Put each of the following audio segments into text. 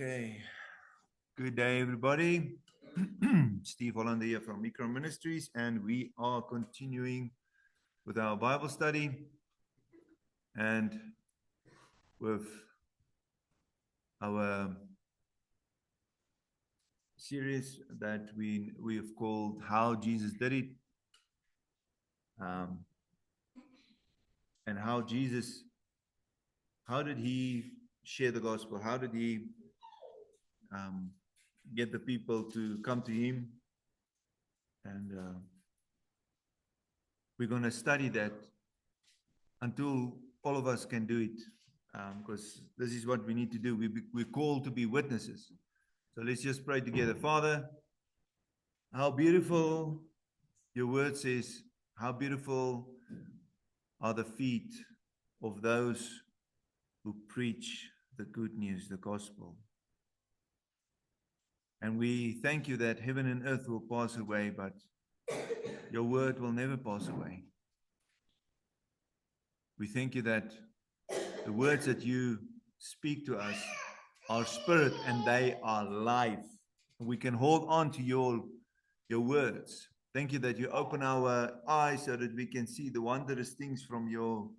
Okay. Good day, everybody. Steve Hollander here from Micro Ministries, and we are continuing with our Bible study and with our series that we have called How Jesus Did It, and how did he share the gospel? How did he get the people to come to him? And we're going to study that until all of us can do it, because this is what we need to do. We're called to be witnesses. So let's just pray together. Father, how beautiful your word says, how beautiful are the feet of those who preach the good news, the gospel. And we thank you that heaven and earth will pass away, but your word will never pass away. We thank you that the words that you speak to us are spirit and they are life. We can hold on to your words. Thank you that you open our eyes so that we can see the wondrous things from your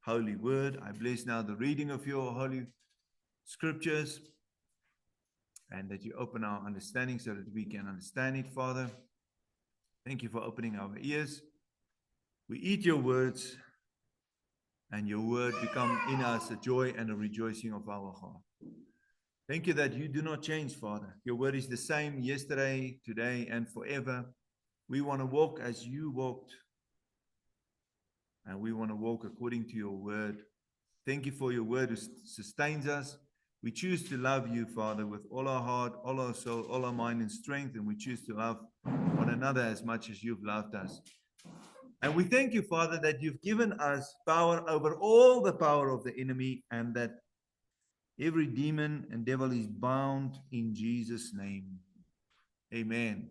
holy word. I bless now the reading of your holy scriptures, and that you open our understanding so that we can understand it, Father. Thank you for opening our ears. We eat your words, and your word become in us a joy and a rejoicing of our heart. Thank you that you do not change, Father. Your word is the same yesterday, today, and forever. We want to walk as you walked, and we want to walk according to your word. Thank you for your word who sustains us. We choose to love you, Father, with all our heart, all our soul, all our mind and strength, and we choose to love one another as much as you've loved us. And we thank you, Father, that you've given us power over all the power of the enemy, and that every demon and devil is bound in Jesus' name. Amen.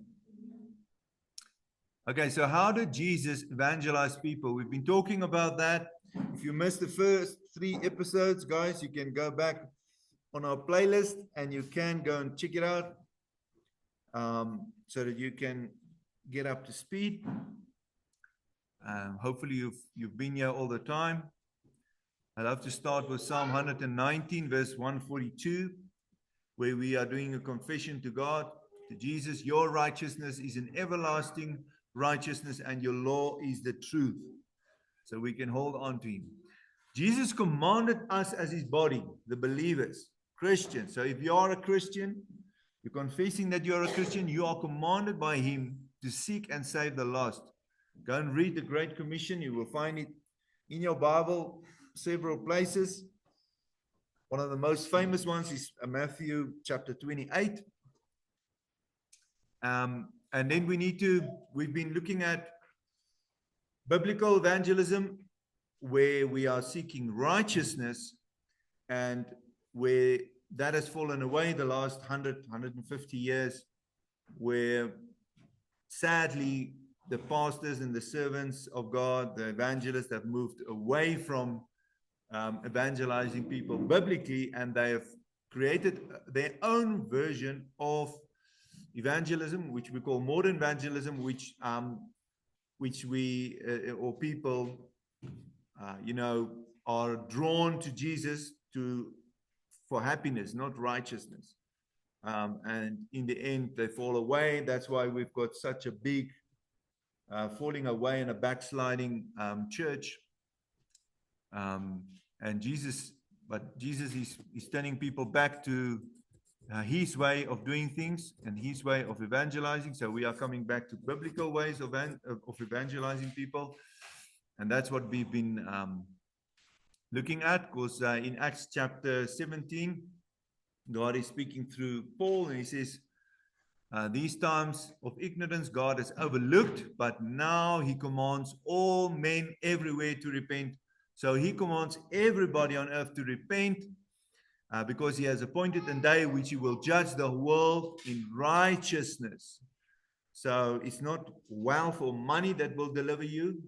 Okay, so how did Jesus evangelize people? We've been talking about that. If you missed the first 3 episodes, guys, you can go back on our playlist and you can go and check it out, so that you can get up to speed. Hopefully you've been here all the time. I'd love to start with Psalm 119, verse 142, where we are doing a confession to God, to Jesus. Your righteousness is an everlasting righteousness, and your law is the truth. So we can hold on to him. Jesus commanded us as his body, the believers, Christians. So if you are a Christian, you're confessing that you are a Christian, you are commanded by him to seek and save the lost. Go and read the Great Commission. You will find it in your Bible, several places. One of the most famous ones is Matthew chapter 28. And then we've been looking at biblical evangelism, where we are seeking righteousness, and where that has fallen away the last 150 years, where sadly the pastors and the servants of God, the evangelists, have moved away from evangelizing people biblically, and they have created their own version of evangelism, which we call modern evangelism, which we or people are drawn to Jesus for happiness, not righteousness, and in the end they fall away. That's why we've got such a big falling away and a backsliding church. And Jesus is turning people back to his way of doing things and his way of evangelizing. So we are coming back to biblical ways of evangelizing people, and that's what we've been looking at. Because in Acts chapter 17, God is speaking through Paul, and he says, these times of ignorance God has overlooked, but now he commands all men everywhere to repent. So he commands everybody on earth to repent, because he has appointed a day which he will judge the world in righteousness. So it's not wealth or money that will deliver you.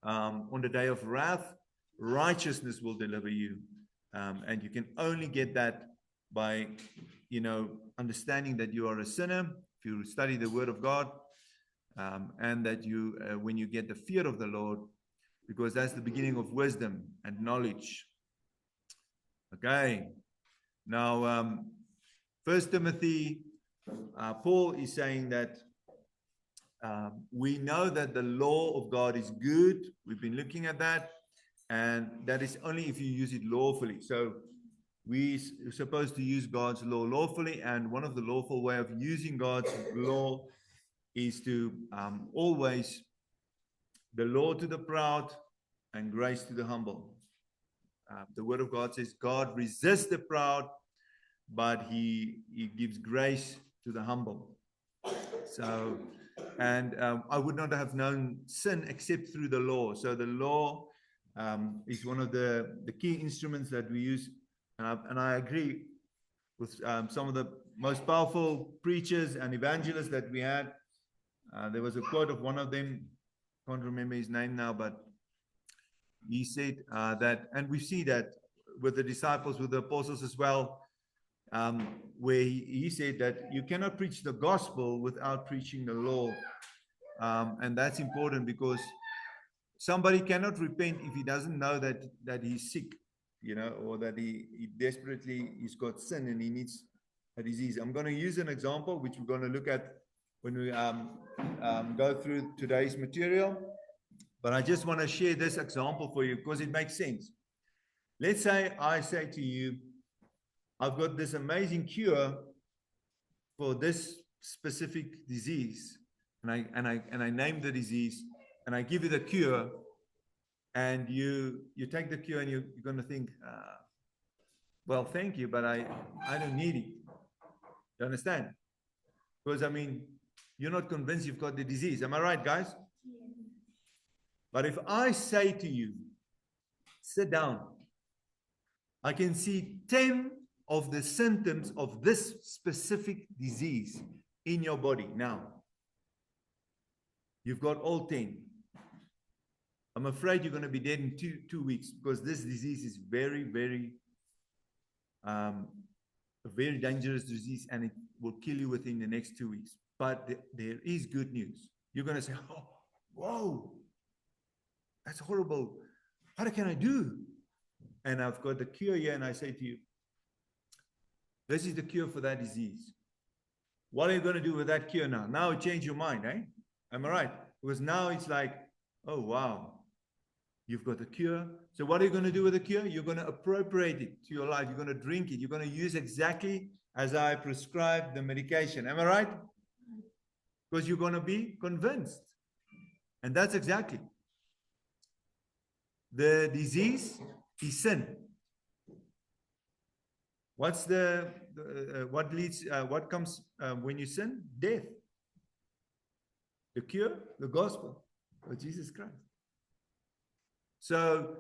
On the day of wrath, righteousness will deliver you. And you can only get that by, understanding that you are a sinner, if you study the Word of God, and that you, when you get the fear of the Lord, because that's the beginning of wisdom and knowledge. Okay. Now, 1 Timothy, Paul is saying that we know that the law of God is good. We've been looking at that. And that is only if you use it lawfully. So we're supposed to use God's law lawfully. And one of the lawful way of using God's law is to always the law to the proud and grace to the humble. The word of God says God resists the proud, but he gives grace to the humble. So, and I would not have known sin except through the law. So the law is one of the key instruments that we use. And I agree with some of the most powerful preachers and evangelists that we had. There was a quote of one of them, can't remember his name now, but he said that, and we see that with the disciples, with the apostles as well, where he said that you cannot preach the gospel without preaching the law. And that's important because somebody cannot repent if he doesn't know that he's sick, or that he desperately, he's got sin and he needs a disease. I'm going to use an example, which we're going to look at when we go through today's material. But I just want to share this example for you because it makes sense. Let's say I say to you, I've got this amazing cure for this specific disease, and I name the disease, and I give you the cure, and you take the cure, and you're going to think, well, thank you, but I don't need it. You understand? Because you're not convinced you've got the disease. Am I right, guys? But if I say to you, sit down, I can see 10 of the symptoms of this specific disease in your body now. You've got all 10. I'm afraid you're going to be dead in two weeks because this disease is very, very, a very dangerous disease, and it will kill you within the next 2 weeks. But there is good news. You're going to say, oh, whoa, that's horrible. What can I do? And I've got the cure here, and I say to you, this is the cure for that disease. What are you going to do with that cure now? Now it changed your mind, eh? Am I right? Because now it's like, oh, wow, you've got the cure. So what are you going to do with the cure? You're going to appropriate it to your life. You're going to drink it. You're going to use exactly as I prescribed the medication. Am I right? Because you're going to be convinced. And that's exactly. The disease is sin. What's what comes when you sin? Death. The cure, the gospel of Jesus Christ. So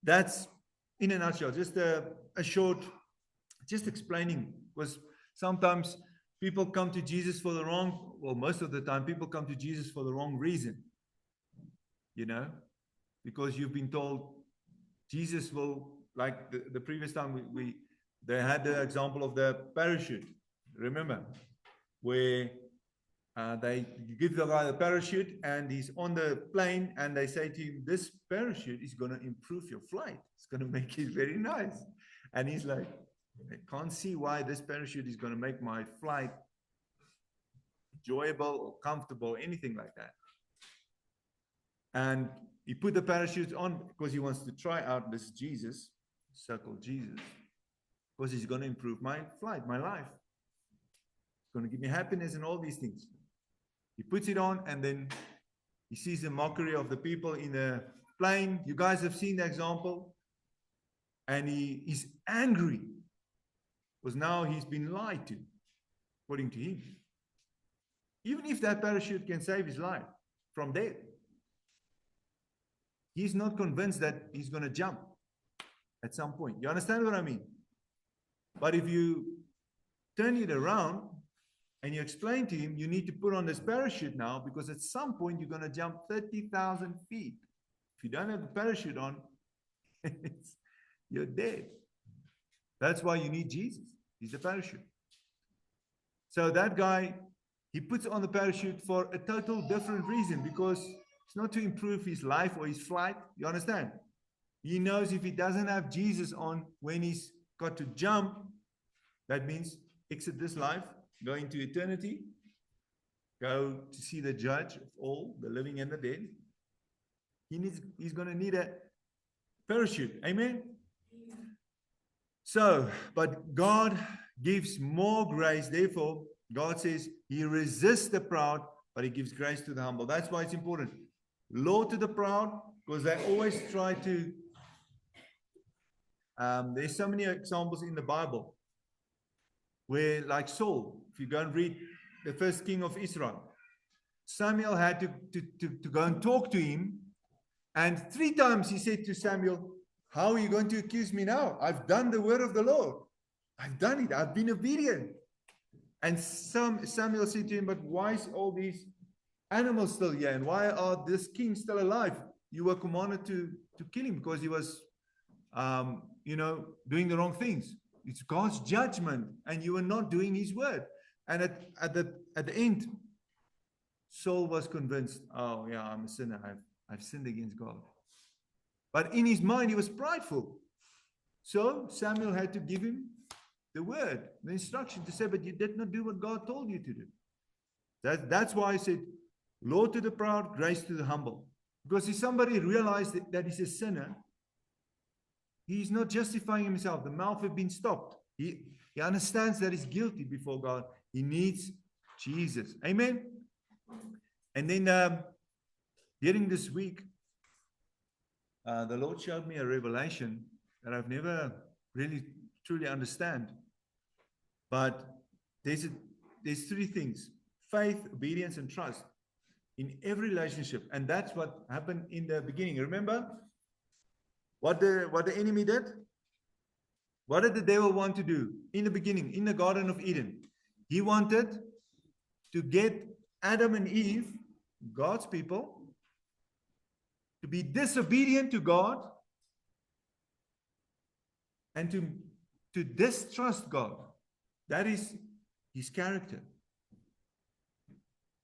that's, in a nutshell, just a short, just explaining, because sometimes people come to Jesus for the wrong, well, most of the time people come to Jesus for the wrong reason, because you've been told Jesus will, like the previous time they had the example of the parachute, remember, where they give the guy the parachute and he's on the plane and they say to him, this parachute is going to improve your flight. It's going to make it very nice. And he's like, I can't see why this parachute is going to make my flight enjoyable or comfortable or anything like that. And he put the parachute on because he wants to try out this Jesus, circle Jesus, because he's going to improve my flight, my life. It's going to give me happiness and all these things. He puts it on and then he sees the mockery of the people in the plane. You guys have seen the example. And he is angry because now he's been lied to, according to him. Even if that parachute can save his life from death, he's not convinced that he's going to jump at some point. You understand what I mean? But if you turn it around and you explain to him, you need to put on this parachute now because at some point you're going to jump 30,000 feet. If you don't have the parachute on, you're dead. That's why you need Jesus. He's the parachute. So that guy, he puts on the parachute for a total different reason, because it's not to improve his life or his flight. You understand? He knows if he doesn't have Jesus on when he's got to jump, that means exit this life, go into eternity, go to see the judge of all, the living and the dead. He's going to need a parachute. Amen? So, but God gives more grace. Therefore, God says he resists the proud, but he gives grace to the humble. That's why it's important. Law to the proud, because they always try to, there's so many examples in the Bible where, like Saul, if you go and read the first king of Israel, Samuel had to go and talk to him. And 3 times he said to Samuel, how are you going to accuse me now? I've done the word of the Lord. I've done it. I've been obedient. And Samuel said to him, but why is all these animals still here? And why are this king still alive? You were commanded to kill him because he was, doing the wrong things. It's God's judgment, and you were not doing his word. And at the end, Saul was convinced, oh yeah, I'm a sinner. I've sinned against God. But in his mind, he was prideful. So Samuel had to give him the word, the instruction to say, but you did not do what God told you to do. That's why I said, law to the proud, grace to the humble. Because if somebody realized that he's a sinner, he's not justifying himself. The mouth has been stopped. He understands that he's guilty before God. He needs Jesus. Amen? And then during this week, the Lord showed me a revelation that I've never really truly understand. But there's 3 things: faith, obedience, and trust in every relationship. And that's what happened in the beginning. Remember what the enemy did? What did the devil want to do in the beginning, in the Garden of Eden? He wanted to get Adam and Eve, God's people, to be disobedient to God and to distrust God. That is his character.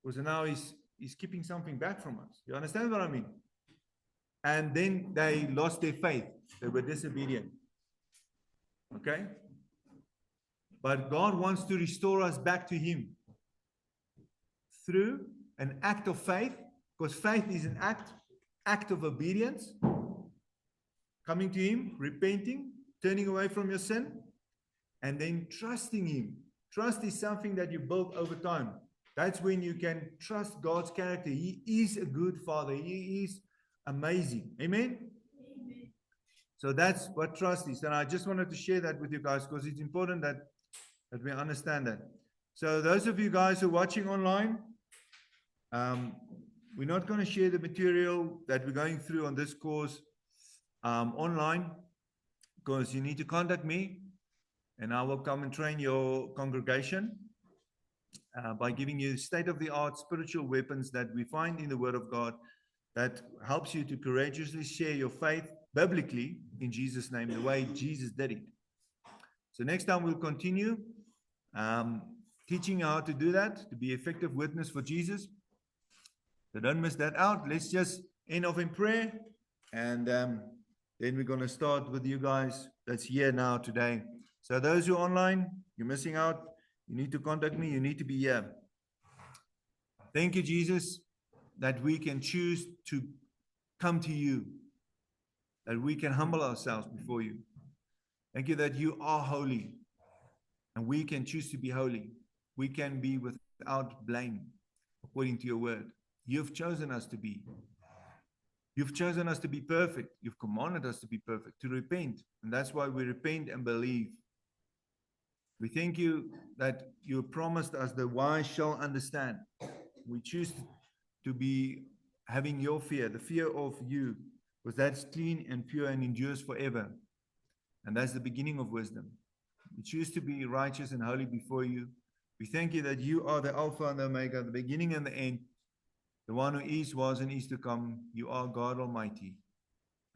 Because now he's keeping something back from us. You understand what I mean? And then they lost their faith. They were disobedient. Okay? But God wants to restore us back to him through an act of faith, because faith is an act of obedience, coming to him, repenting, turning away from your sin, and then trusting him. Trust is something that you build over time. That's when you can trust God's character. He is a good father. He is amazing. Amen? Amen. So that's what trust is. And I just wanted to share that with you guys because it's important that we understand that. So those of you guys who are watching online, we're not going to share the material that we're going through on this course online, because you need to contact me and I will come and train your congregation by giving you state-of-the-art spiritual weapons that we find in the Word of God that helps you to courageously share your faith biblically in Jesus' name, the way Jesus did it. So next time we'll continue teaching you how to do that, to be effective witness for Jesus. So don't miss that out. Let's just end off in prayer, and then we're going to start with you guys that's here now today. So those who are online, you're missing out. You need to contact me. You need to be here. Thank you, Jesus, that we can choose to come to you, that we can humble ourselves before you. Thank you that you are holy, and we can choose to be holy. We can be without blame, according to your word. You've chosen us to be. You've chosen us to be perfect. You've commanded us to be perfect, to repent. And that's why we repent and believe. We thank you that you promised us the wise shall understand. We choose to be having your fear, the fear of you, because that's clean and pure and endures forever. And that's the beginning of wisdom. We choose to be righteous and holy before you. We thank you that you are the Alpha and the Omega, the beginning and the end, the one who is, was, and is to come. You are God Almighty.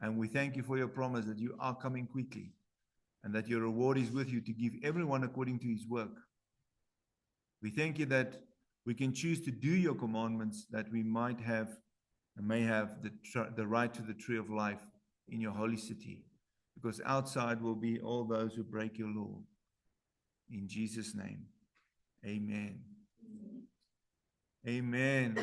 And we thank you for your promise that you are coming quickly. and that your reward is with you to give everyone according to his work. We thank you that we can choose to do your commandments, that we might have and may have the right to the tree of life in your holy city, because outside will be all those who break your law. In Jesus' name, amen. Amen.